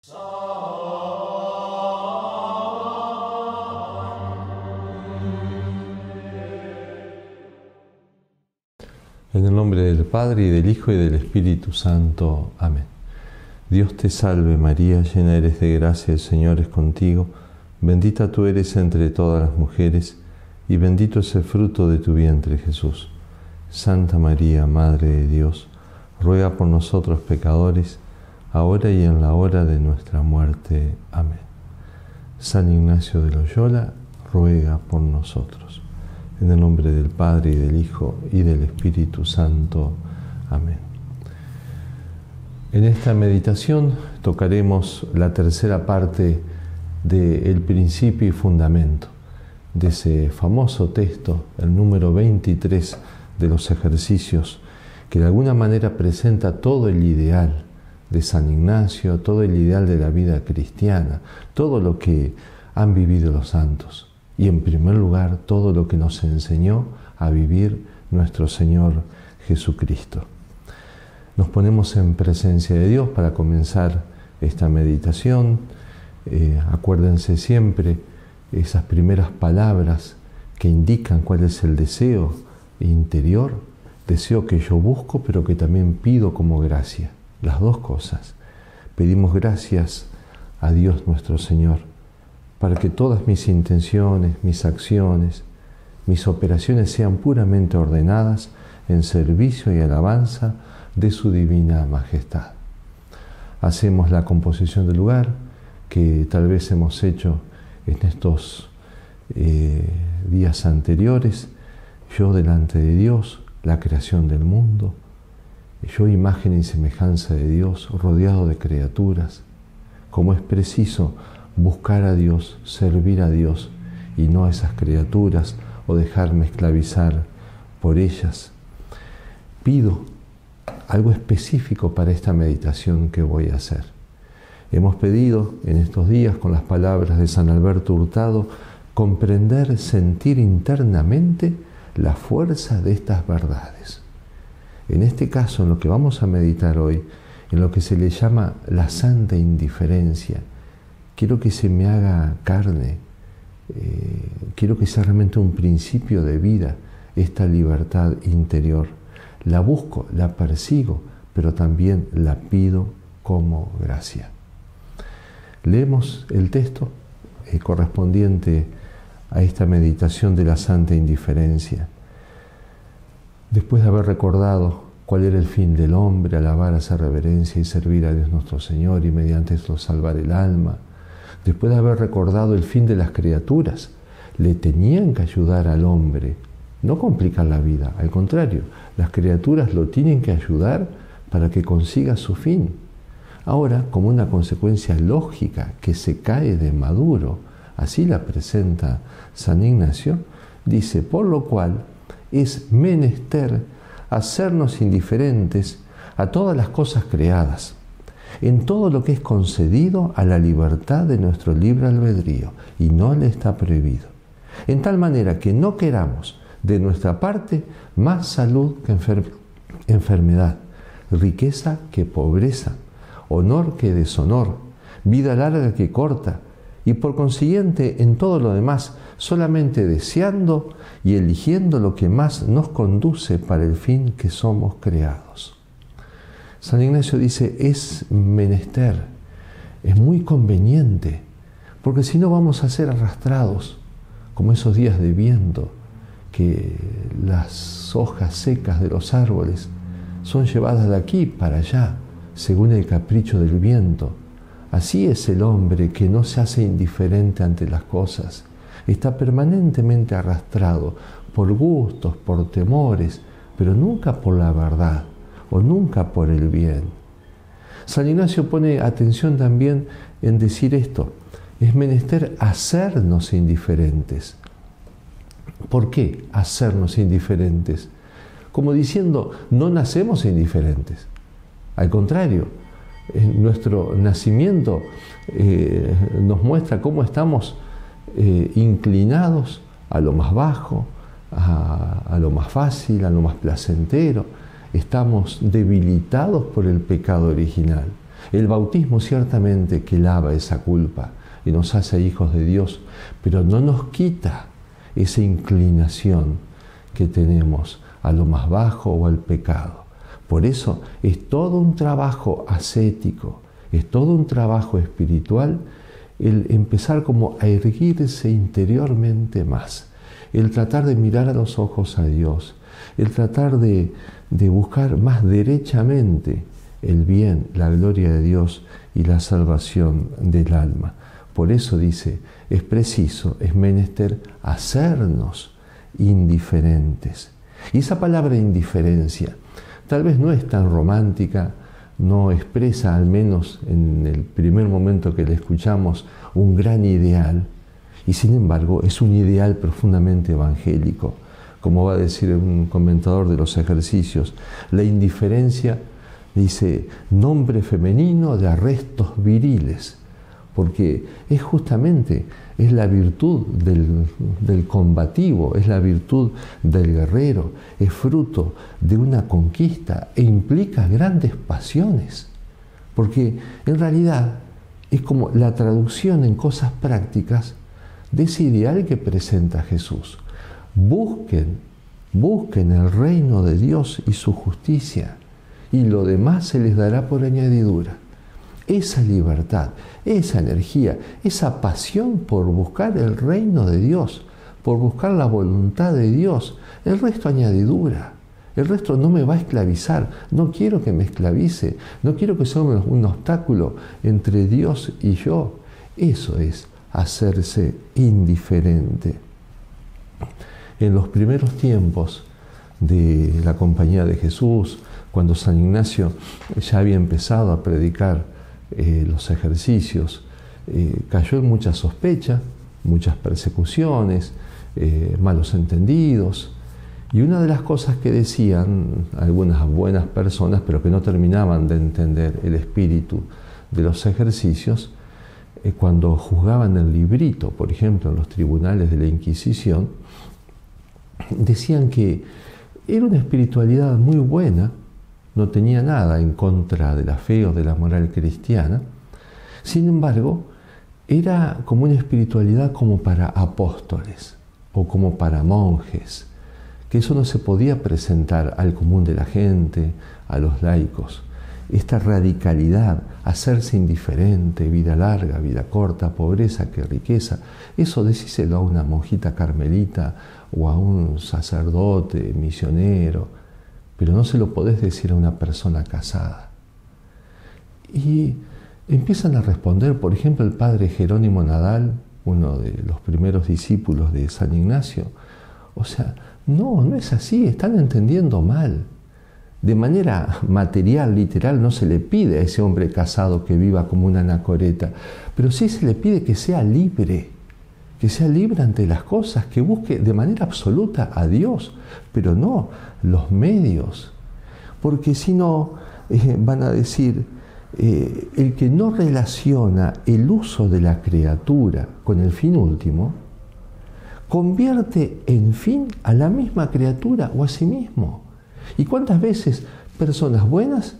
En el nombre del Padre, y del Hijo, y del Espíritu Santo. Amén. Dios te salve María, llena eres de gracia, el Señor es contigo. Bendita tú eres entre todas las mujeres, y bendito es el fruto de tu vientre, Jesús. Santa María, Madre de Dios, ruega por nosotros pecadores, ahora y en la hora de nuestra muerte. Amén. San Ignacio de Loyola, ruega por nosotros. En el nombre del Padre, y del Hijo, y del Espíritu Santo. Amén. En esta meditación tocaremos la tercera parte del principio y fundamento de ese famoso texto, el número 23 de los ejercicios, que de alguna manera presenta todo el ideal de San Ignacio, todo el ideal de la vida cristiana, todo lo que han vivido los santos. Y en primer lugar, todo lo que nos enseñó a vivir nuestro Señor Jesucristo. Nos ponemos en presencia de Dios para comenzar esta meditación. Acuérdense siempre esas primeras palabras que indican cuál es el deseo interior, deseo que yo busco, pero que también pido como gracia. Las dos cosas. Pedimos gracias a Dios nuestro Señor, para que todas mis intenciones, mis acciones, mis operaciones sean puramente ordenadas en servicio y alabanza de su divina majestad. Hacemos la composición del lugar que tal vez hemos hecho en estos días anteriores. Yo delante de Dios, la creación del mundo, yo imagen y semejanza de Dios, rodeado de criaturas, como es preciso buscar a Dios, servir a Dios y no a esas criaturas o dejarme esclavizar por ellas. Pido algo específico para esta meditación que voy a hacer. Hemos pedido en estos días, con las palabras de San Alberto Hurtado, comprender, sentir internamente la fuerza de estas verdades. En este caso, en lo que vamos a meditar hoy, en lo que se le llama la santa indiferencia, quiero que se me haga carne, quiero que sea realmente un principio de vida, esta libertad interior. La busco, la persigo, pero también la pido como gracia. Leemos el texto correspondiente a esta meditación de la santa indiferencia. Después de haber recordado cuál era el fin del hombre, alabar, hacer reverencia y servir a Dios nuestro Señor y mediante esto salvar el alma, después de haber recordado el fin de las criaturas, le tenían que ayudar al hombre, no complicar la vida, al contrario, las criaturas lo tienen que ayudar para que consiga su fin. Ahora, como una consecuencia lógica que se cae de maduro, así la presenta San Ignacio, dice, por lo cual es menester hacernos indiferentes a todas las cosas creadas, en todo lo que es concedido a la libertad de nuestro libre albedrío, y no le está prohibido, en tal manera que no queramos de nuestra parte más salud que enfermedad, riqueza que pobreza, honor que deshonor, vida larga que corta, y por consiguiente en todo lo demás solamente deseando y eligiendo lo que más nos conduce para el fin que somos creados. San Ignacio dice, es menester, es muy conveniente, porque si no vamos a ser arrastrados, como esos días de viento, que las hojas secas de los árboles son llevadas de aquí para allá, según el capricho del viento. Así es el hombre que no se hace indiferente ante las cosas, está permanentemente arrastrado por gustos, por temores, pero nunca por la verdad o nunca por el bien. San Ignacio pone atención también en decir esto, es menester hacernos indiferentes. ¿Por qué hacernos indiferentes? Como diciendo, no nacemos indiferentes. Al contrario, nuestro nacimiento nos muestra cómo estamos inclinados a lo más bajo, a lo más fácil, a lo más placentero. Estamos debilitados por el pecado original. El bautismo ciertamente que lava esa culpa y nos hace hijos de Dios, pero no nos quita esa inclinación que tenemos a lo más bajo o al pecado. Por eso es todo un trabajo ascético, es todo un trabajo espiritual el empezar como a erguirse interiormente más, el tratar de mirar a los ojos a Dios, el tratar de buscar más derechamente el bien, la gloria de Dios y la salvación del alma. Por eso dice, es preciso, es menester hacernos indiferentes. Y esa palabra indiferencia tal vez no es tan romántica, no expresa, al menos en el primer momento que la escuchamos, un gran ideal, y sin embargo es un ideal profundamente evangélico. Como va a decir un comentador de los ejercicios, la indiferencia, dice, nombre femenino de arrestos viriles, porque es justamente, es la virtud del combativo, es la virtud del guerrero, es fruto de una conquista e implica grandes pasiones, porque en realidad es como la traducción en cosas prácticas de ese ideal que presenta Jesús. Busquen el reino de Dios y su justicia, y lo demás se les dará por añadidura. Esa libertad, esa energía, esa pasión por buscar el reino de Dios, por buscar la voluntad de Dios, el resto añadidura. El resto no me va a esclavizar, no quiero que me esclavice, no quiero que sea un obstáculo entre Dios y yo. Eso es hacerse indiferente. En los primeros tiempos de la Compañía de Jesús, cuando San Ignacio ya había empezado a predicar los ejercicios, cayó en mucha sospecha, muchas persecuciones, malos entendidos. Y una de las cosas que decían algunas buenas personas, pero que no terminaban de entender el espíritu de los ejercicios, cuando juzgaban el librito, por ejemplo, en los tribunales de la Inquisición, decían que era una espiritualidad muy buena, no tenía nada en contra de la fe o de la moral cristiana. Sin embargo, era como una espiritualidad como para apóstoles o como para monjes, que eso no se podía presentar al común de la gente, a los laicos. Esta radicalidad, hacerse indiferente, vida larga, vida corta, pobreza que riqueza, eso decíselo a una monjita carmelita o a un sacerdote, misionero, pero no se lo podés decir a una persona casada. Y empiezan a responder, por ejemplo, el padre Jerónimo Nadal, uno de los primeros discípulos de San Ignacio. O sea, no es así, están entendiendo mal. De manera material, literal, no se le pide a ese hombre casado que viva como una anacoreta, pero sí se le pide que sea libre ante las cosas, que busque de manera absoluta a Dios, pero no los medios. Porque si no, van a decir, el que no relaciona el uso de la criatura con el fin último, convierte en fin a la misma criatura o a sí mismo. ¿Y cuántas veces personas buenas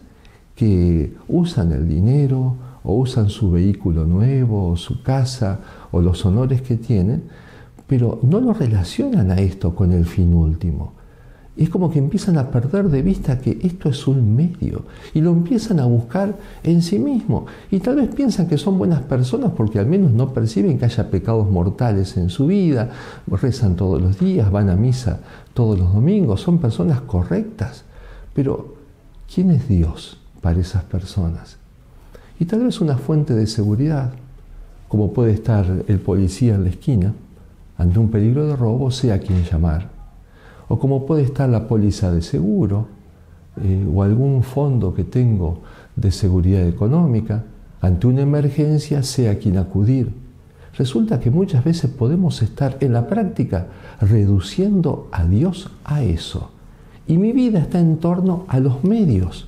que usan el dinero o usan su vehículo nuevo o su casa o los honores que tienen, pero no lo relacionan a esto con el fin último? Es como que empiezan a perder de vista que esto es un medio y lo empiezan a buscar en sí mismo. Y tal vez piensan que son buenas personas porque al menos no perciben que haya pecados mortales en su vida, rezan todos los días, van a misa todos los domingos, son personas correctas. Pero, ¿quién es Dios para esas personas? Y tal vez una fuente de seguridad, como puede estar el policía en la esquina, ante un peligro de robo, sé a quién llamar. O como puede estar la póliza de seguro o algún fondo que tengo de seguridad económica. Ante una emergencia, sé a quién acudir. Resulta que muchas veces podemos estar en la práctica reduciendo a Dios a eso. Y mi vida está en torno a los medios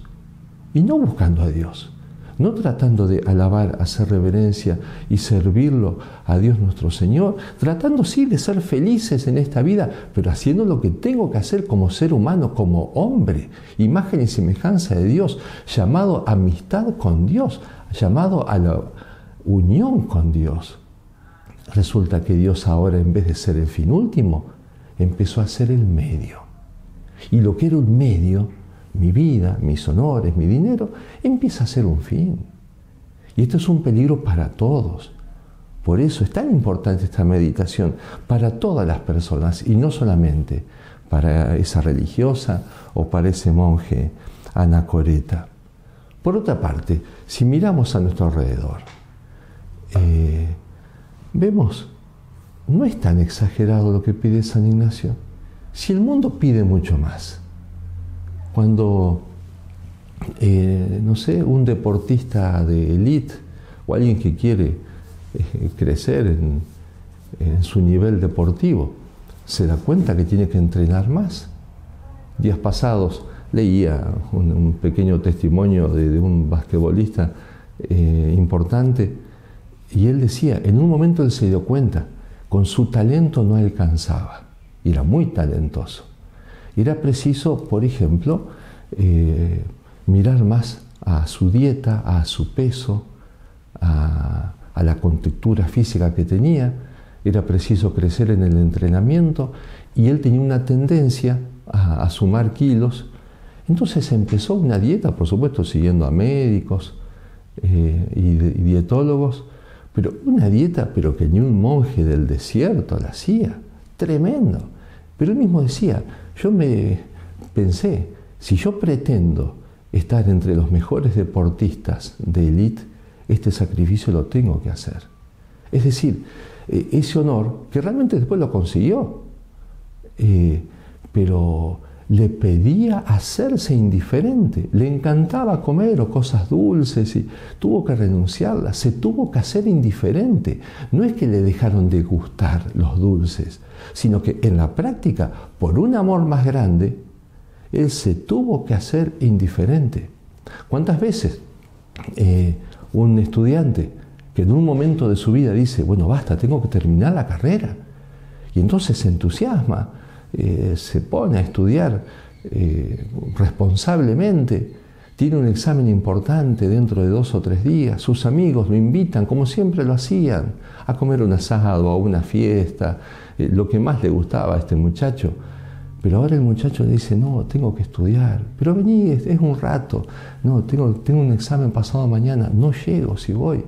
y no buscando a Dios. No tratando de alabar, hacer reverencia y servirlo a Dios nuestro Señor, tratando sí de ser felices en esta vida, pero haciendo lo que tengo que hacer como ser humano, como hombre, imagen y semejanza de Dios, llamado a amistad con Dios, llamado a la unión con Dios. Resulta que Dios ahora, en vez de ser el fin último, empezó a ser el medio. Y lo que era un medio, mi vida, mis honores, mi dinero, empieza a ser un fin. Y esto es un peligro para todos. Por eso es tan importante esta meditación para todas las personas y no solamente para esa religiosa o para ese monje anacoreta. Por otra parte, si miramos a nuestro alrededor, vemos, no es tan exagerado lo que pide San Ignacio. Si el mundo pide mucho más, cuando, no sé, un deportista de élite o alguien que quiere crecer en su nivel deportivo, se da cuenta que tiene que entrenar más. Días pasados leía un pequeño testimonio de un basquetbolista importante y él decía, en un momento él se dio cuenta, con su talento no alcanzaba, era muy talentoso. Era preciso, por ejemplo, mirar más a su dieta, a su peso, a la contextura física que tenía. Era preciso crecer en el entrenamiento y él tenía una tendencia a sumar kilos. Entonces empezó una dieta, por supuesto, siguiendo a médicos y dietólogos, pero una dieta pero que ni un monje del desierto la hacía. Tremendo. Pero él mismo decía, yo me pensé, si yo pretendo estar entre los mejores deportistas de élite, este sacrificio lo tengo que hacer. Es decir, ese honor, que realmente después lo consiguió, pero le pedía hacerse indiferente, le encantaba comer o cosas dulces y tuvo que renunciarlas, se tuvo que hacer indiferente. No es que le dejaron de gustar los dulces, sino que en la práctica, por un amor más grande, él se tuvo que hacer indiferente. ¿Cuántas veces un estudiante que en un momento de su vida dice, bueno, basta, tengo que terminar la carrera, y entonces se entusiasma, se pone a estudiar responsablemente, tiene un examen importante dentro de 2 o 3 días, sus amigos lo invitan, como siempre lo hacían, a comer un asado, a una fiesta, lo que más le gustaba a este muchacho. Pero ahora el muchacho le dice, no, tengo que estudiar, pero vení, es un rato, no, tengo un examen pasado mañana, no llego si voy.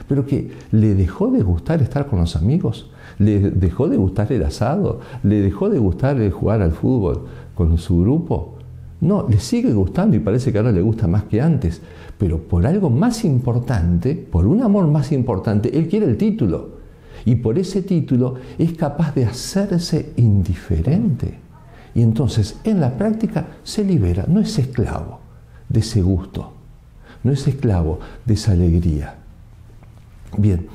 Pero que le dejó de gustar estar con los amigos, le dejó de gustar el asado, le dejó de gustar el jugar al fútbol con su grupo. No, le sigue gustando y parece que ahora le gusta más que antes, pero por algo más importante, por un amor más importante, él quiere el título. Y por ese título es capaz de hacerse indiferente. Y entonces, en la práctica, se libera, no es esclavo de ese gusto, no es esclavo de esa alegría. Bien,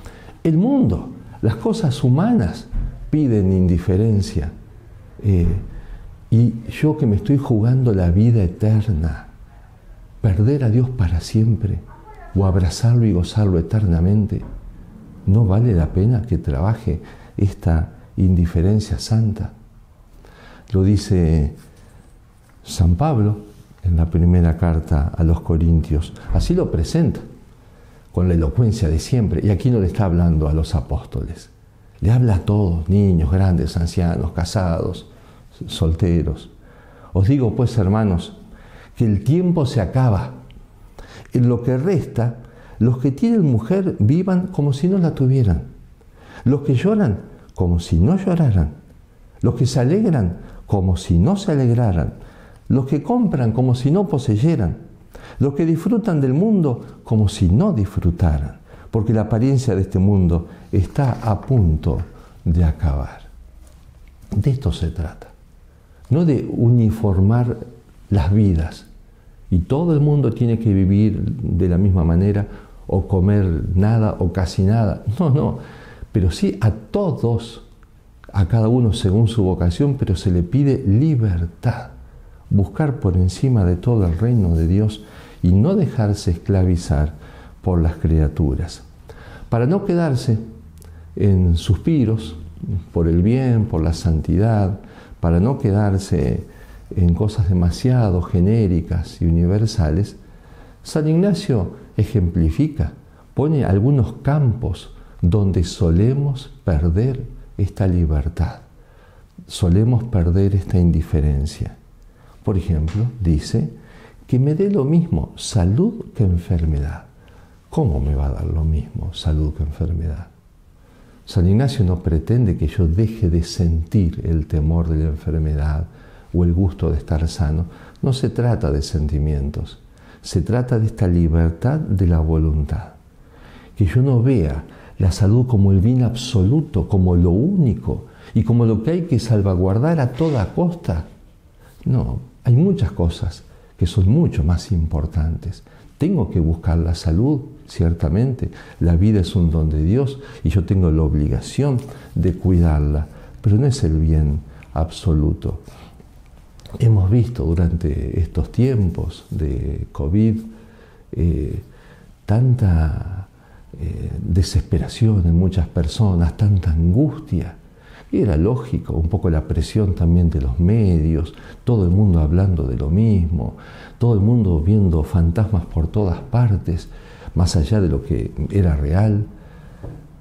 el mundo, las cosas humanas piden indiferencia. Y yo que me estoy jugando la vida eterna, perder a Dios para siempre o abrazarlo y gozarlo eternamente, ¿no vale la pena que trabaje esta indiferencia santa? Lo dice San Pablo en la primera carta a los Corintios. Así lo presenta, con la elocuencia de siempre. Y aquí no le está hablando a los apóstoles. Le habla a todos, niños, grandes, ancianos, casados, solteros. Os digo pues, hermanos, que el tiempo se acaba. En lo que resta, los que tienen mujer vivan como si no la tuvieran. Los que lloran, como si no lloraran. Los que se alegran, como si no se alegraran, los que compran como si no poseyeran, los que disfrutan del mundo como si no disfrutaran, porque la apariencia de este mundo está a punto de acabar. De esto se trata, no de uniformar las vidas, y todo el mundo tiene que vivir de la misma manera, o comer nada o casi nada, no, pero sí a todos, a cada uno según su vocación, pero se le pide libertad, buscar por encima de todo el reino de Dios y no dejarse esclavizar por las criaturas, para no quedarse en suspiros por el bien, por la santidad, para no quedarse en cosas demasiado genéricas y universales. San Ignacio ejemplifica, pone algunos campos donde solemos perder esta libertad, solemos perder esta indiferencia. Por ejemplo, dice que me dé lo mismo salud que enfermedad. ¿Cómo me va a dar lo mismo salud que enfermedad? San Ignacio no pretende que yo deje de sentir el temor de la enfermedad o el gusto de estar sano. No se trata de sentimientos, se trata de esta libertad de la voluntad. Que yo no vea la salud como el bien absoluto, como lo único y como lo que hay que salvaguardar a toda costa. No, hay muchas cosas que son mucho más importantes. Tengo que buscar la salud, ciertamente. La vida es un don de Dios y yo tengo la obligación de cuidarla, pero no es el bien absoluto. Hemos visto durante estos tiempos de COVID tanta desesperación en muchas personas, tanta angustia. Y era lógico, un poco la presión también de los medios, todo el mundo hablando de lo mismo, todo el mundo viendo fantasmas por todas partes, más allá de lo que era real.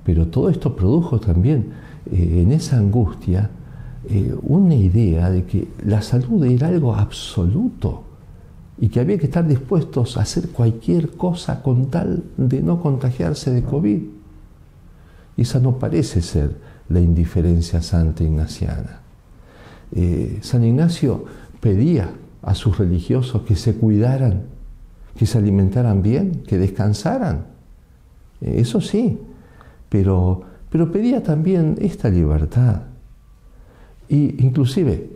Pero todo esto produjo también en esa angustia una idea de que la salud era algo absoluto y que había que estar dispuestos a hacer cualquier cosa con tal de no contagiarse de COVID. Y esa no parece ser la indiferencia santa ignaciana. San Ignacio pedía a sus religiosos que se cuidaran, que se alimentaran bien, que descansaran. Eso sí, pero pedía también esta libertad. Y inclusive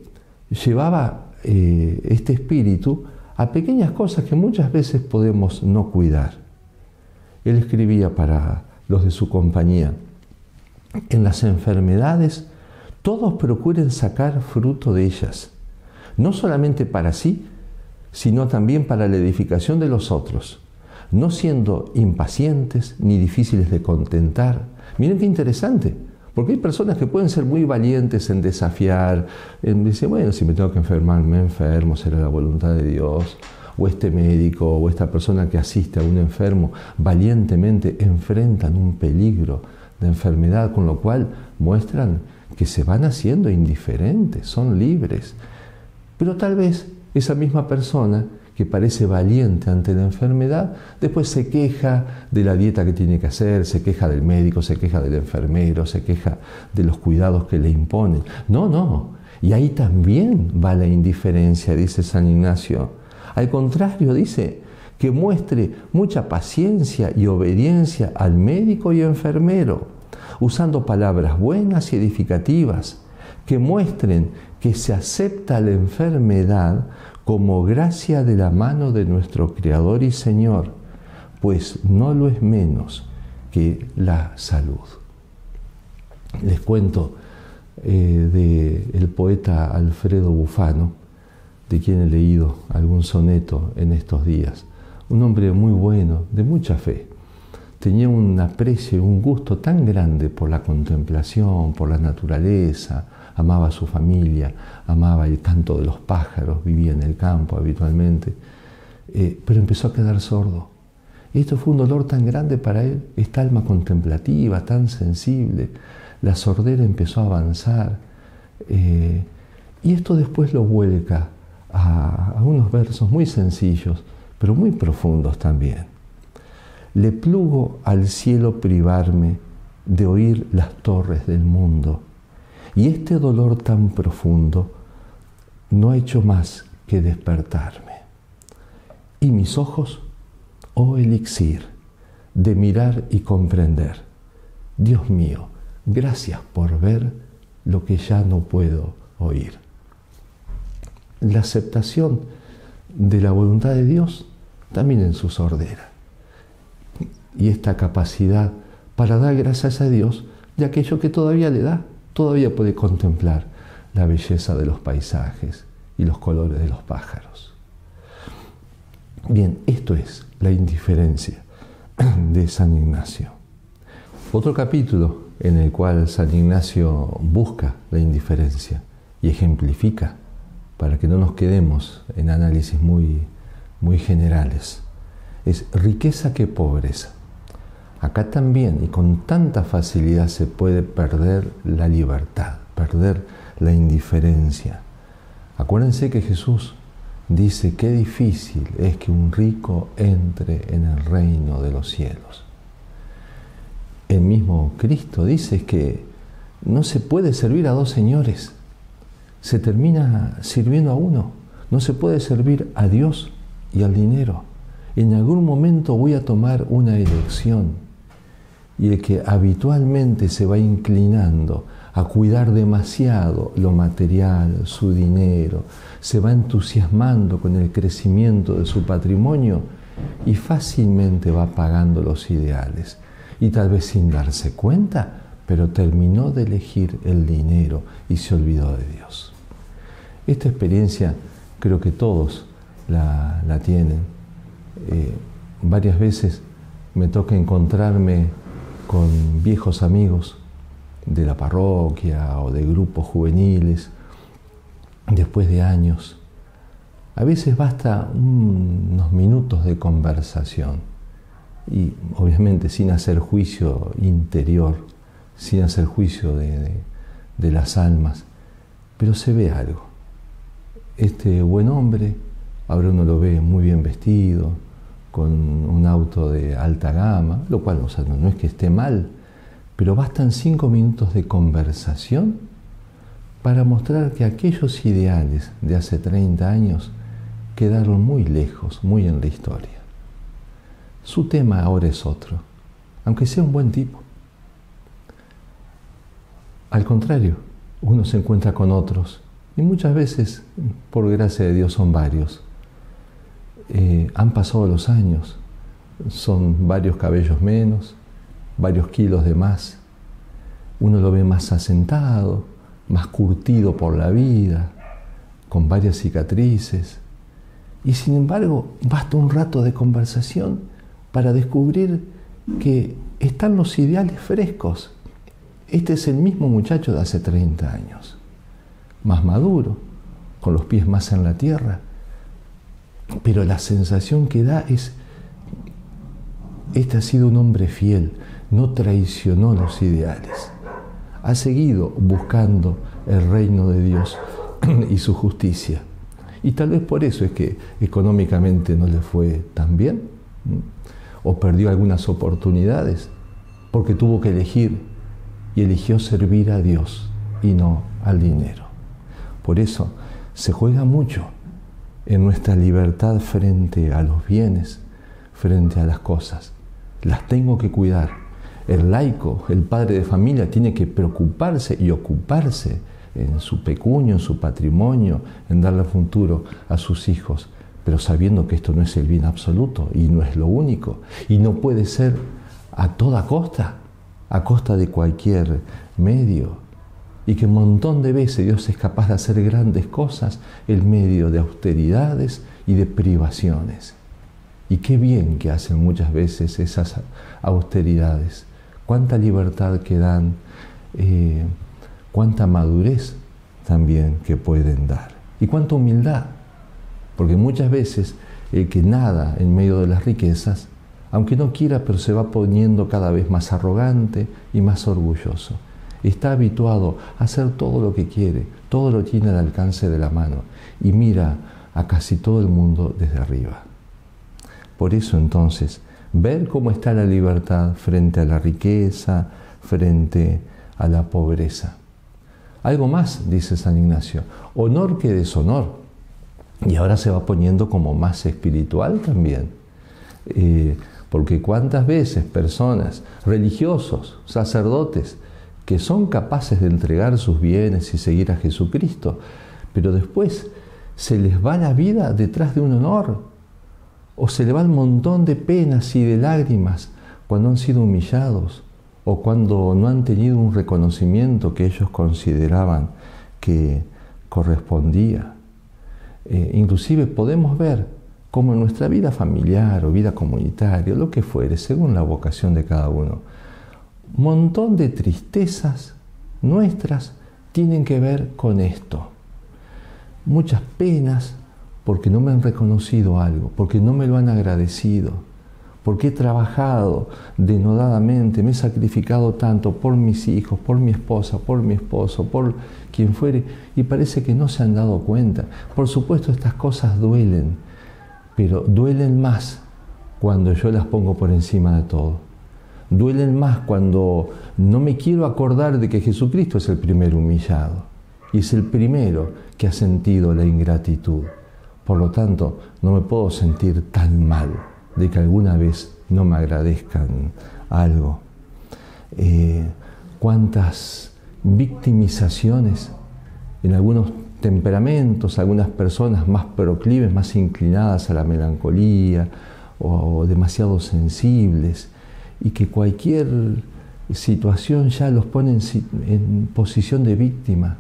llevaba este espíritu a pequeñas cosas que muchas veces podemos no cuidar. Él escribía para los de su compañía: en las enfermedades, todos procuren sacar fruto de ellas, no solamente para sí, sino también para la edificación de los otros, no siendo impacientes ni difíciles de contentar. Miren qué interesante, porque hay personas que pueden ser muy valientes en desafiar, en decir, bueno, si me tengo que enfermar, me enfermo, será la voluntad de Dios. O este médico o esta persona que asiste a un enfermo valientemente enfrentan un peligro de enfermedad, con lo cual muestran que se van haciendo indiferentes, son libres. Pero tal vez esa misma persona que parece valiente ante la enfermedad, después se queja de la dieta que tiene que hacer, se queja del médico, se queja del enfermero, se queja de los cuidados que le imponen. No, y ahí también va la indiferencia, dice San Ignacio. Al contrario, dice que muestre mucha paciencia y obediencia al médico y enfermero, usando palabras buenas y edificativas, que muestren que se acepta la enfermedad como gracia de la mano de nuestro Creador y Señor, pues no lo es menos que la salud. Les cuento del poeta Alfredo Bufano, de quien he leído algún soneto en estos días. Un hombre muy bueno, de mucha fe. Tenía un aprecio, un gusto tan grande por la contemplación, por la naturaleza, amaba a su familia, amaba el canto de los pájaros, vivía en el campo habitualmente, pero empezó a quedar sordo. Y esto fue un dolor tan grande para él, esta alma contemplativa, tan sensible. La sordera empezó a avanzar, y esto después lo vuelca a unos versos muy sencillos, pero muy profundos también. Le plugo al cielo privarme de oír las torres del mundo, y este dolor tan profundo no ha hecho más que despertarme. Y mis ojos, oh elixir de mirar y comprender. Dios mío, gracias por ver lo que ya no puedo oír. La aceptación de la voluntad de Dios también en su sordera. Y esta capacidad para dar gracias a Dios de aquello que todavía le da, todavía puede contemplar la belleza de los paisajes y los colores de los pájaros. Bien, esto es la indiferencia de San Ignacio. Otro capítulo en el cual San Ignacio busca la indiferencia y ejemplifica, para que no nos quedemos en análisis muy generales, es riqueza que pobreza. Acá también, y con tanta facilidad, se puede perder la libertad, perder la indiferencia. Acuérdense que Jesús dice qué difícil es que un rico entre en el reino de los cielos. El mismo Cristo dice que no se puede servir a dos señores, se termina sirviendo a uno. No se puede servir a Dios y al dinero. En algún momento voy a tomar una elección, y el que habitualmente se va inclinando a cuidar demasiado lo material, su dinero, se va entusiasmando con el crecimiento de su patrimonio y fácilmente va apagando los ideales. Y tal vez sin darse cuenta, pero terminó de elegir el dinero y se olvidó de Dios. Esta experiencia creo que todos la tienen. Varias veces me toca encontrarme con viejos amigos de la parroquia o de grupos juveniles después de años. A veces basta unos minutos de conversación y obviamente sin hacer juicio interior, sin hacer juicio de las almas, pero se ve algo. Este buen hombre, ahora uno lo ve muy bien vestido, con un auto de alta gama, lo cual no es que esté mal, pero bastan 5 minutos de conversación para mostrar que aquellos ideales de hace 30 años quedaron muy lejos, muy en la historia. Su tema ahora es otro, aunque sea un buen tipo. Al contrario, uno se encuentra con otros, y muchas veces, por gracia de Dios, son varios. Han pasado los años, son varios cabellos menos, varios kilos de más. Uno lo ve más asentado, más curtido por la vida, con varias cicatrices. Y sin embargo, basta un rato de conversación para descubrir que están los ideales frescos. Este es el mismo muchacho de hace 30 años, más maduro, con los pies más en la tierra. Pero la sensación que da es, este ha sido un hombre fiel, no traicionó los ideales, ha seguido buscando el reino de Dios y su justicia. Y tal vez por eso es que económicamente no le fue tan bien, o perdió algunas oportunidades, porque tuvo que elegir y eligió servir a Dios y no al dinero. Por eso se juega mucho en nuestra libertad frente a los bienes, frente a las cosas. Las tengo que cuidar. El laico, el padre de familia, tiene que preocuparse y ocuparse en su pecunio, en su patrimonio, en darle futuro a sus hijos, pero sabiendo que esto no es el bien absoluto y no es lo único, y no puede ser a toda costa, a costa de cualquier medio, y que un montón de veces Dios es capaz de hacer grandes cosas en medio de austeridades y de privaciones. Y qué bien que hacen muchas veces esas austeridades. Cuánta libertad que dan, cuánta madurez también que pueden dar. Y cuánta humildad, porque muchas veces el que nada en medio de las riquezas, aunque no quiera, pero se va poniendo cada vez más arrogante y más orgulloso. Está habituado a hacer todo lo que quiere, todo lo tiene al alcance de la mano y mira a casi todo el mundo desde arriba. Por eso entonces, ver cómo está la libertad frente a la riqueza, frente a la pobreza. Algo más, dice San Ignacio, honor que deshonor. Y ahora se va poniendo como más espiritual también. Porque cuántas veces personas, religiosos, sacerdotes, que son capaces de entregar sus bienes y seguir a Jesucristo, pero después se les va la vida detrás de un honor, o se les va un montón de penas y de lágrimas cuando han sido humillados, o cuando no han tenido un reconocimiento que ellos consideraban que correspondía. Inclusive podemos ver cómo en nuestra vida familiar o vida comunitaria, o lo que fuere, según la vocación de cada uno, un montón de tristezas nuestras tienen que ver con esto. Muchas penas porque no me han reconocido algo, porque no me lo han agradecido, porque he trabajado denodadamente, me he sacrificado tanto por mis hijos, por mi esposa, por mi esposo, por quien fuere, y parece que no se han dado cuenta. Por supuesto, estas cosas duelen, pero duelen más cuando yo las pongo por encima de todo. Duelen más cuando no me quiero acordar de que Jesucristo es el primer humillado y es el primero que ha sentido la ingratitud. Por lo tanto, no me puedo sentir tan mal de que alguna vez no me agradezcan algo. Cuántas victimizaciones en algunos temperamentos, algunas personas más proclives, más inclinadas a la melancolía o demasiado sensibles, y que cualquier situación ya los pone en posición de víctima.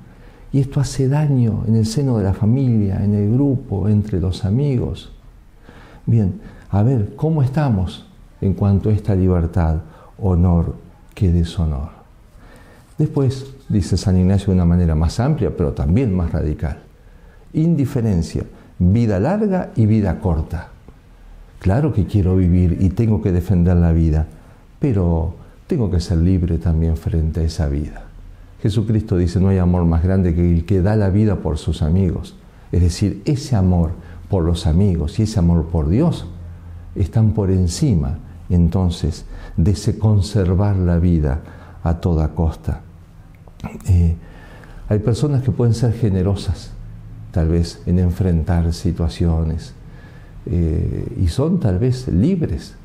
Y esto hace daño en el seno de la familia, en el grupo, entre los amigos. Bien, a ver, ¿cómo estamos en cuanto a esta libertad? Honor que deshonor. Después, dice San Ignacio de una manera más amplia, pero también más radical. Indiferencia, vida larga y vida corta. Claro que quiero vivir y tengo que defender la vida, pero tengo que ser libre también frente a esa vida. Jesucristo dice, no hay amor más grande que el que da la vida por sus amigos. Es decir, ese amor por los amigos y ese amor por Dios están por encima, entonces, de ese conservar la vida a toda costa. Hay personas que pueden ser generosas, tal vez, en enfrentar situaciones, y son tal vez libres,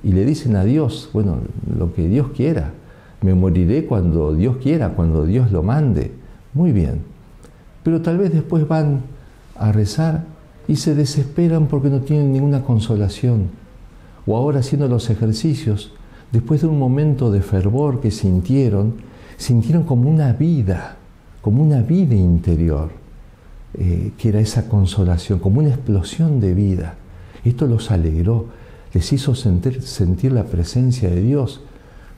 y le dicen a Dios, bueno, lo que Dios quiera, me moriré cuando Dios quiera, cuando Dios lo mande. Muy bien, pero tal vez después van a rezar y se desesperan porque no tienen ninguna consolación. O ahora haciendo los ejercicios, después de un momento de fervor que sintieron como una vida interior, que era esa consolación, como una explosión de vida. Esto los alegró, les hizo sentir la presencia de Dios.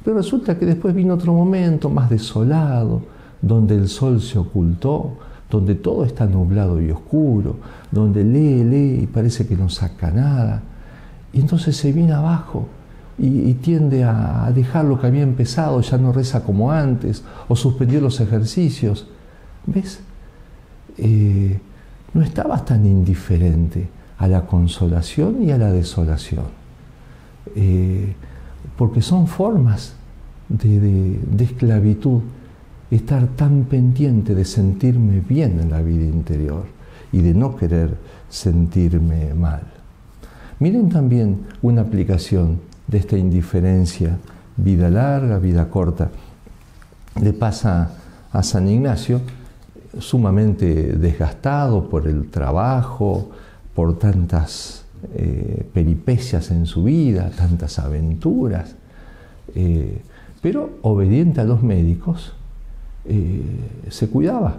Pero resulta que después vino otro momento más desolado, donde el sol se ocultó, donde todo está nublado y oscuro, donde lee y parece que no saca nada. Y entonces se viene abajo y tiende a dejar lo que había empezado, ya no reza como antes, o suspendió los ejercicios. ¿Ves? No estabas tan indiferente a la consolación y a la desolación, porque son formas de esclavitud, estar tan pendiente de sentirme bien en la vida interior y de no querer sentirme mal. Miren también una aplicación de esta indiferencia, vida larga, vida corta. Le pasa a San Ignacio, sumamente desgastado por el trabajo, por tantas peripecias en su vida, tantas aventuras, pero obediente a los médicos, se cuidaba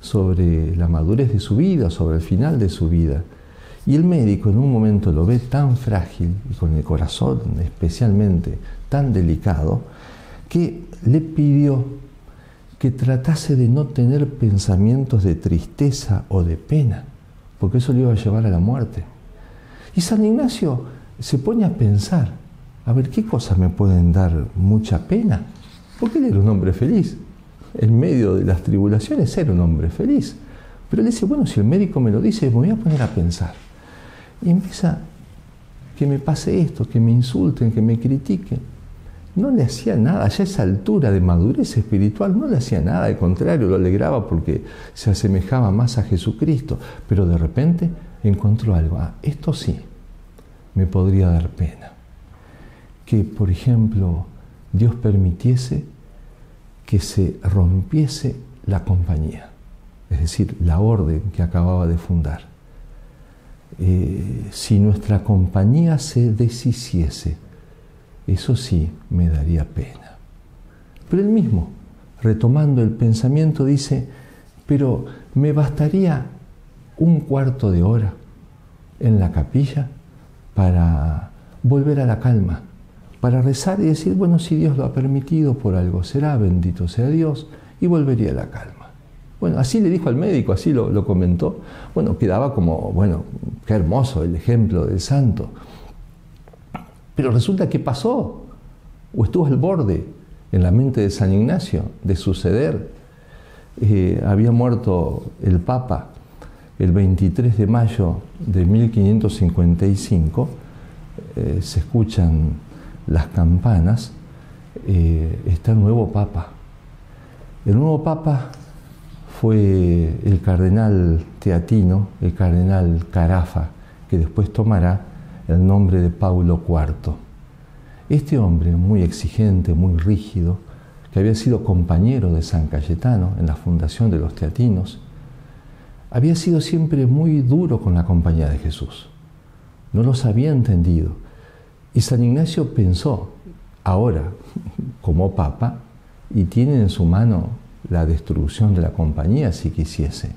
sobre la madurez de su vida, sobre el final de su vida. Y el médico en un momento lo ve tan frágil y con el corazón especialmente tan delicado, que le pidió que tratase de no tener pensamientos de tristeza o de pena, porque eso le iba a llevar a la muerte. Y San Ignacio se pone a pensar, a ver, ¿qué cosas me pueden dar mucha pena? Porque él era un hombre feliz. En medio de las tribulaciones era un hombre feliz. Pero él dice, bueno, si el médico me lo dice, me voy a poner a pensar. Y empieza, que me pase esto, que me insulten, que me critiquen. No le hacía nada, ya a esa altura de madurez espiritual no le hacía nada, al contrario, lo alegraba porque se asemejaba más a Jesucristo. Pero de repente encontró algo, esto sí, me podría dar pena. Que, por ejemplo, Dios permitiese que se rompiese la compañía, es decir, la orden que acababa de fundar. Si nuestra compañía se deshiciese, eso sí me daría pena. Pero él mismo, retomando el pensamiento, dice, pero me bastaría un cuarto de hora en la capilla para volver a la calma, para rezar y decir, bueno, si Dios lo ha permitido, por algo será, bendito sea Dios, y volvería a la calma. Bueno, así le dijo al médico, así lo comentó. Bueno, quedaba como, bueno, qué hermoso el ejemplo del santo. Pero resulta que pasó, o estuvo al borde en la mente de San Ignacio de suceder. Había muerto el Papa el 23 de mayo de 1555, se escuchan las campanas, está el nuevo Papa. El nuevo Papa fue el cardenal teatino, el cardenal Carafa, que después tomará el nombre de Paulo IV. Este hombre muy exigente, muy rígido, que había sido compañero de San Cayetano en la fundación de los teatinos, había sido siempre muy duro con la compañía de Jesús. No los había entendido. Y San Ignacio pensó, ahora, como Papa, y tiene en su mano la destrucción de la compañía si quisiese.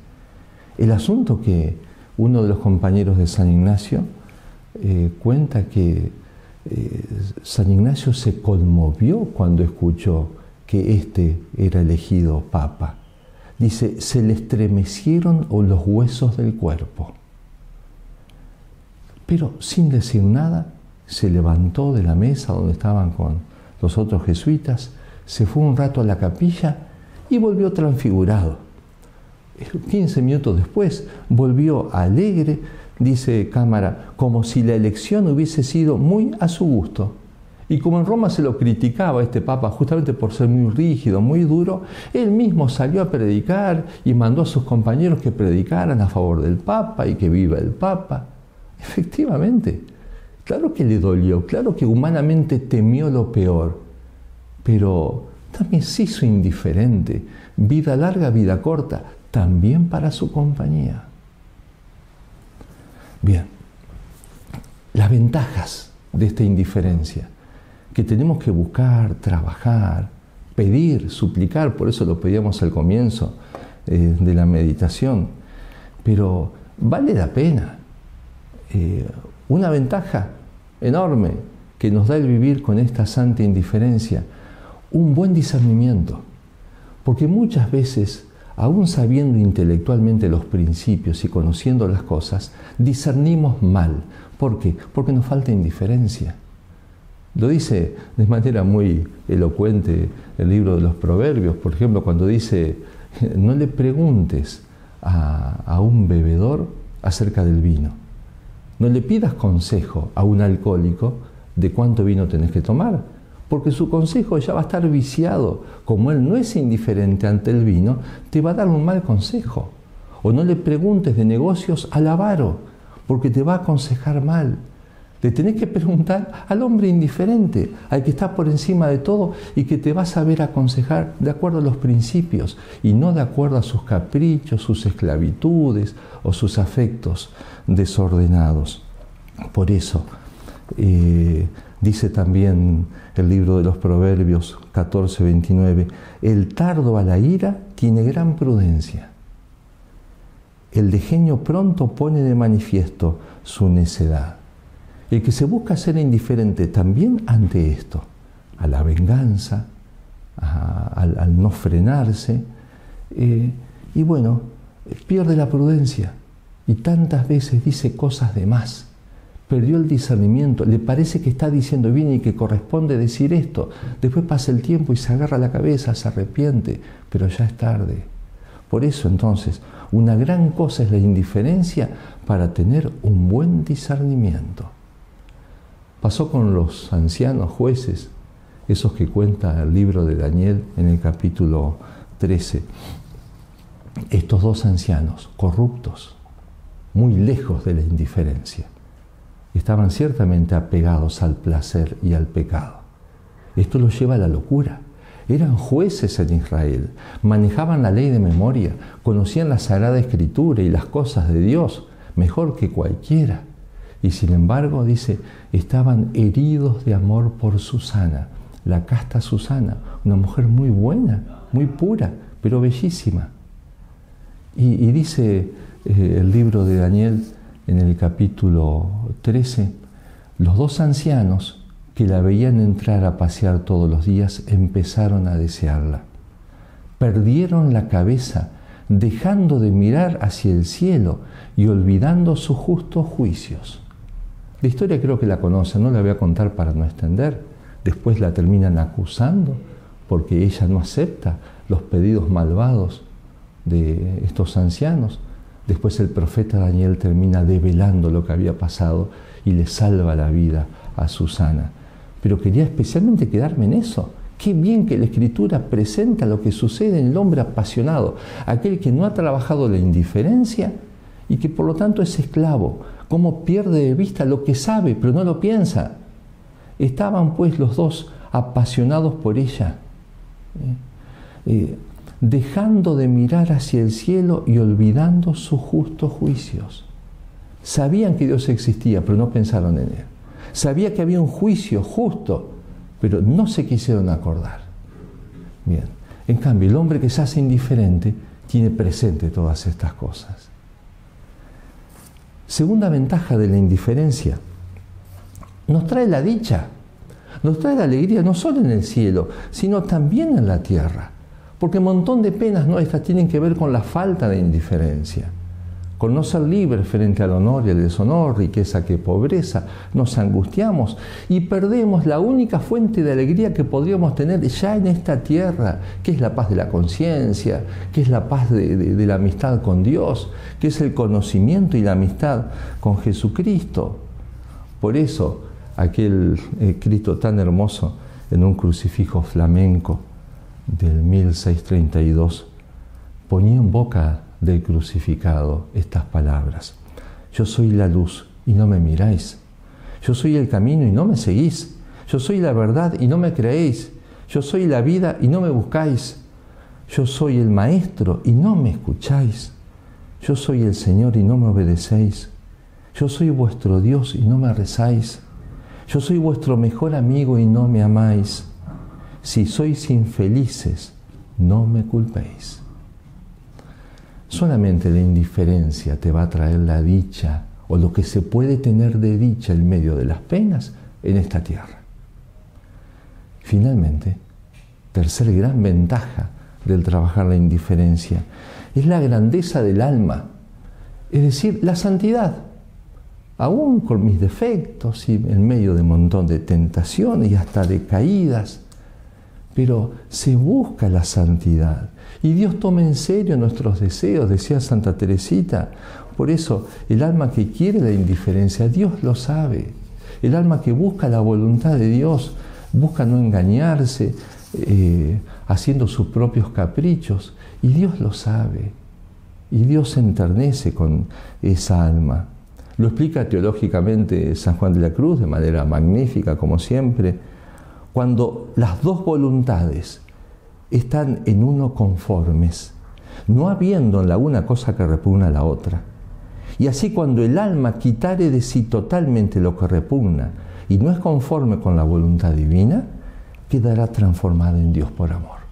El asunto que uno de los compañeros de San Ignacio cuenta que San Ignacio se conmovió cuando escuchó que este era elegido Papa. Dice, se le estremecieron los huesos del cuerpo. Pero sin decir nada, se levantó de la mesa donde estaban con los otros jesuitas, se fue un rato a la capilla y volvió transfigurado. 15 minutos después volvió alegre, dice Cámara, como si la elección hubiese sido muy a su gusto. Y como en Roma se lo criticaba a este Papa justamente por ser muy rígido, muy duro, él mismo salió a predicar y mandó a sus compañeros que predicaran a favor del Papa y que viva el Papa. Efectivamente, claro que le dolió, claro que humanamente temió lo peor, pero también se hizo indiferente. Vida larga, vida corta, también para su compañía. Bien, las ventajas de esta indiferencia, que tenemos que buscar, trabajar, pedir, suplicar, por eso lo pedíamos al comienzo de la meditación, pero vale la pena. Una ventaja enorme que nos da el vivir con esta santa indiferencia, un buen discernimiento, porque muchas veces, aún sabiendo intelectualmente los principios y conociendo las cosas, discernimos mal. ¿Por qué? Porque nos falta indiferencia. Lo dice de manera muy elocuente el libro de los Proverbios, por ejemplo, cuando dice, no le preguntes a un bebedor acerca del vino. No le pidas consejo a un alcohólico de cuánto vino tenés que tomar, porque su consejo ya va a estar viciado. Como él no es indiferente ante el vino, te va a dar un mal consejo. O no le preguntes de negocios al avaro, porque te va a aconsejar mal. Le tenés que preguntar al hombre indiferente, al que está por encima de todo y que te va a saber aconsejar de acuerdo a los principios y no de acuerdo a sus caprichos, sus esclavitudes o sus afectos desordenados. Por eso, dice también el libro de los Proverbios 14:29, el tardo a la ira tiene gran prudencia. El degenio pronto pone de manifiesto su necedad. El que se busca ser indiferente también ante esto, a la venganza, al no frenarse, y bueno, pierde la prudencia y tantas veces dice cosas de más. Perdió el discernimiento, le parece que está diciendo bien y que corresponde decir esto. Después pasa el tiempo y se agarra la cabeza, se arrepiente, pero ya es tarde. Por eso entonces, una gran cosa es la indiferencia para tener un buen discernimiento. Pasó con los ancianos jueces, esos que cuenta el libro de Daniel en el capítulo 13. Estos dos ancianos, corruptos, muy lejos de la indiferencia, estaban ciertamente apegados al placer y al pecado. Esto los lleva a la locura. Eran jueces en Israel, manejaban la ley de memoria, conocían la Sagrada Escritura y las cosas de Dios mejor que cualquiera. Y sin embargo, dice, estaban heridos de amor por Susana, la casta Susana, una mujer muy buena, muy pura, pero bellísima. Y dice el libro de Daniel en el capítulo 13, los dos ancianos que la veían entrar a pasear todos los días empezaron a desearla. Perdieron la cabeza, dejando de mirar hacia el cielo y olvidando sus justos juicios. La historia creo que la conocen, no la voy a contar para no extender. Después la terminan acusando porque ella no acepta los pedidos malvados de estos ancianos. Después el profeta Daniel termina develando lo que había pasado y le salva la vida a Susana. Pero quería especialmente quedarme en eso. Qué bien que la Escritura presenta lo que sucede en el hombre apasionado, aquel que no ha trabajado la indiferencia y que por lo tanto es esclavo, cómo pierde de vista lo que sabe, pero no lo piensa. Estaban pues los dos apasionados por ella, dejando de mirar hacia el cielo y olvidando sus justos juicios. Sabían que Dios existía, pero no pensaron en Él. Sabía que había un juicio justo, pero no se quisieron acordar. Bien, en cambio, el hombre que se hace indiferente tiene presente todas estas cosas. Segunda ventaja de la indiferencia, nos trae la dicha, nos trae la alegría no solo en el cielo, sino también en la tierra. Porque un montón de penas nuestras tienen que ver con la falta de indiferencia, con no ser libres frente al honor y al deshonor, riqueza que pobreza, nos angustiamos y perdemos la única fuente de alegría que podríamos tener ya en esta tierra, que es la paz de la conciencia, que es la paz de la amistad con Dios, que es el conocimiento y la amistad con Jesucristo. Por eso, aquel Cristo tan hermoso en un crucifijo flamenco del 1632 ponía en boca del crucificado estas palabras: yo soy la luz y no me miráis, yo soy el camino y no me seguís, yo soy la verdad y no me creéis, yo soy la vida y no me buscáis, yo soy el maestro y no me escucháis, yo soy el Señor y no me obedecéis, yo soy vuestro Dios y no me rezáis, yo soy vuestro mejor amigo y no me amáis, si sois infelices no me culpéis. Solamente la indiferencia te va a traer la dicha o lo que se puede tener de dicha en medio de las penas en esta tierra. Finalmente, tercera gran ventaja del trabajar la indiferencia es la grandeza del alma, es decir, la santidad. Aún con mis defectos y en medio de un montón de tentaciones y hasta de caídas, pero se busca la santidad. Y Dios toma en serio nuestros deseos, decía Santa Teresita. Por eso, el alma que quiere la indiferencia, Dios lo sabe. El alma que busca la voluntad de Dios, busca no engañarse, haciendo sus propios caprichos. Y Dios lo sabe. Y Dios se enternece con esa alma. Lo explica teológicamente San Juan de la Cruz de manera magnífica, como siempre. Cuando las dos voluntades están en uno conformes, no habiendo en la una cosa que repugna a la otra. Y así cuando el alma quitare de sí totalmente lo que repugna y no es conforme con la voluntad divina, quedará transformada en Dios por amor.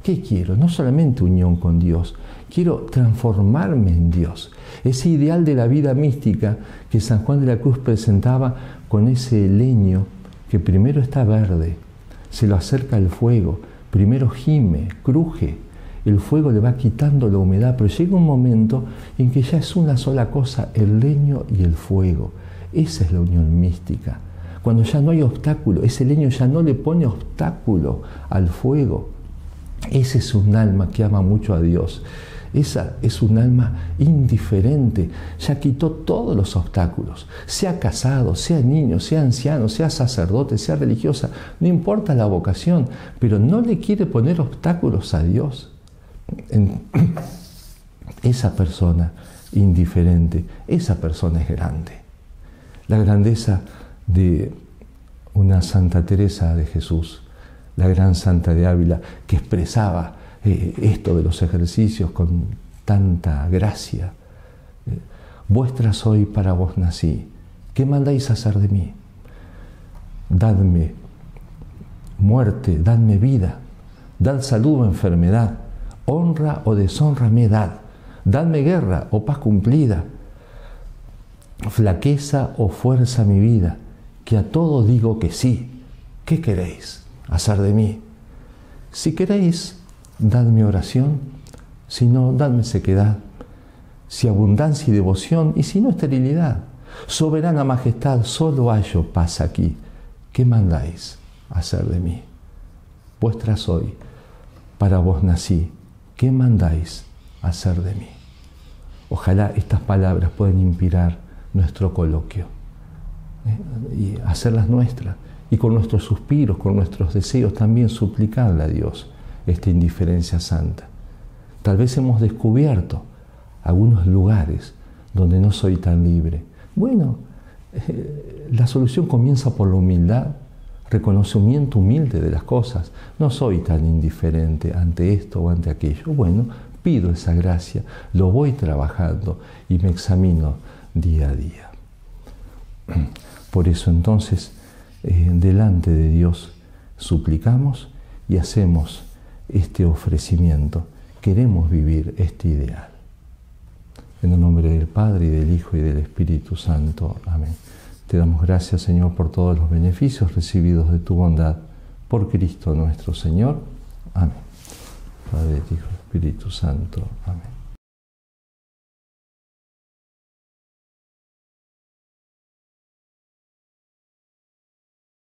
¿Qué quiero? No solamente unión con Dios, quiero transformarme en Dios. Ese ideal de la vida mística que San Juan de la Cruz presentaba con ese leño que primero está verde, se lo acerca al fuego, primero gime, cruje, el fuego le va quitando la humedad, pero llega un momento en que ya es una sola cosa, el leño y el fuego. Esa es la unión mística. Cuando ya no hay obstáculo, ese leño ya no le pone obstáculo al fuego. Ese es un alma que ama mucho a Dios. Esa es un alma indiferente, ya quitó todos los obstáculos, sea casado, sea niño, sea anciano, sea sacerdote, sea religiosa, no importa la vocación, pero no le quiere poner obstáculos a Dios. Esa persona indiferente, esa persona es grande. La grandeza de una Santa Teresa de Jesús, la gran Santa de Ávila, que expresaba esto de los ejercicios con tanta gracia. Vuestra soy, para vos nací. ¿Qué mandáis hacer de mí? Dadme muerte, dadme vida, dad salud o enfermedad, honra o deshonra me dad, dadme guerra o paz cumplida, flaqueza o fuerza mi vida, que a todo digo que sí. ¿Qué queréis hacer de mí? Si queréis, dadme oración, si no, dadme sequedad, si abundancia y devoción, y si no, esterilidad. Soberana majestad, solo hallo paz aquí. ¿Qué mandáis hacer de mí? Vuestra soy, para vos nací. ¿Qué mandáis hacer de mí? Ojalá estas palabras puedan inspirar nuestro coloquio y hacerlas nuestras. Y con nuestros suspiros, con nuestros deseos también suplicarle a Dios esta indiferencia santa. Tal vez hemos descubierto algunos lugares donde no soy tan libre. Bueno, la solución comienza por la humildad, reconocimiento humilde de las cosas. No soy tan indiferente ante esto o ante aquello. Bueno, pido esa gracia, lo voy trabajando y me examino día a día. Por eso entonces, delante de Dios suplicamos y hacemos este ofrecimiento. Queremos vivir este ideal. En el nombre del Padre, y del Hijo, y del Espíritu Santo. Amén. Te damos gracias, Señor, por todos los beneficios recibidos de tu bondad. Por Cristo nuestro Señor. Amén. Padre, Hijo, Espíritu Santo. Amén.